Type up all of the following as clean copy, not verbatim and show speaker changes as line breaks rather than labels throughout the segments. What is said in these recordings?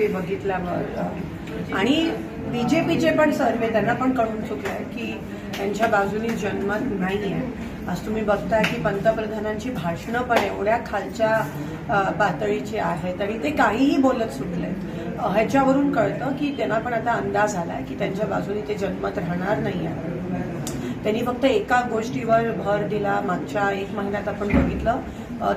सर्वे बघितल्यावर आणि बीजेपीचे पण सर्वे त्यांना पण कळून चुकलंय की त्यांच्या बाजूनी जनमत नाही आहे. आज तुम्ही बघताय की पंतप्रधानांची भाषणं पण एवढ्या खालच्या पातळीची आहेत आणि ते काहीही बोलत सुटले. ह्याच्यावरून कळतं की त्यांना पण आता अंदाज आलाय की त्यांच्या बाजूनी ते जनमत राहणार नाही आहे. त्यांनी फक्त एका गोष्टीवर भर दिला मागच्या 1 महिन्यात आपण बघितलं,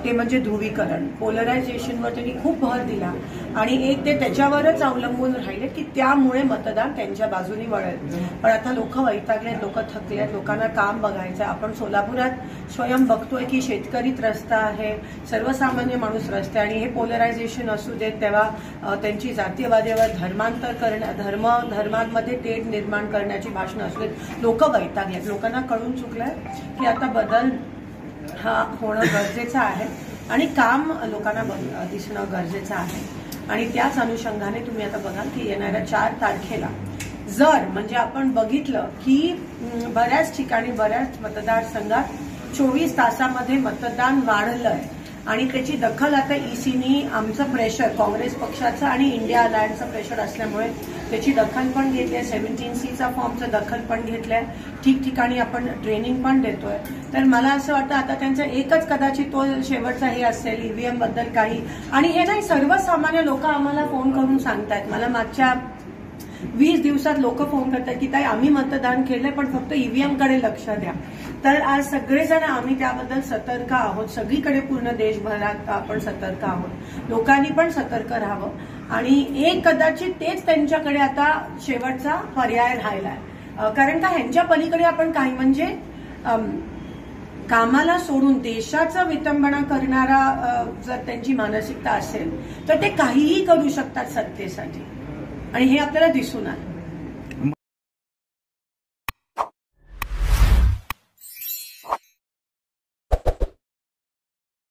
ते म्हणजे ध्रुवीकरण, पोलरायझेशनवर त्यांनी खूप भर दिला आणि ते त्याच्यावरच अवलंबून राहिले की त्यामुळे मतदान त्यांच्या बाजूनी वळेल. पण आता लोक वैतागलेत, लोक थकलेत, लोकांना काम बघायचं. आपण सोलापुरात स्वयं बघतोय की शेतकरी त्रस्त आहे, सर्वसामान्य माणूस त्रस्त आहे आणि हे पोलरायझेशन असू देत तेव्हा त्यांची जातीयवादावर धर्मांमध्ये तेढ निर्माण करण्याची भाषणं असू देत, लोक वैतागलेत. लोकांना कळून चुकलंय की आता बदल हा होणं गरजेचं आहे आणि काम लोकांना दिसणं गरजेचं आहे. आणि त्याच अनुषंगाने तुम्ही आता बघाल की येणाऱ्या 4 तारखेला जर म्हणजे आपण बघितलं की बऱ्याच ठिकाणी बऱ्याच मतदारसंघात 24 तासामध्ये मतदान वाढलंय आणि त्याची दखल आता ईसीनी आमचं प्रेशर, काँग्रेस पक्षाचं आणि इंडिया अलायन्सचं प्रेशर असल्यामुळे त्याची दखल पण घेतली आहे. 17C फॉर्मचं दखल पण घेतलंय. ठिकठिकाणी आपण ट्रेनिंग पण देतोय. तर मला असं वाटतं आता त्यांचं एकच कदाचित तो शेवटचा हे असेल ईव्हीएम बद्दल काही. आणि हे नाही, सर्वसामान्य लोक आम्हाला फोन करून सांगतायत. मला मागच्या 20 दिवसात लोक फोन करतात की ताई आम्ही मतदान केलंय पण फक्त ईव्हीएम कडे लक्ष द्या. तर आज सगळेजण आम्ही त्याबद्दल सतर्क आहोत. सगळीकडे पूर्ण देशभरात आपण सतर्क आहोत. लोकांनी पण सतर्क राहावं आणि कदाचित तेच त्यांच्याकडे आता शेवटचा पर्याय राहिलाय. कारण का ह्यांच्या पलीकडे आपण काही म्हणजे कामाला सोडून देशाचं विटंबना करणारा जर त्यांची मानसिकता असेल तर ते काहीही करू शकतात सत्तेसाठी आणि हे आपल्याला दिसून आलं.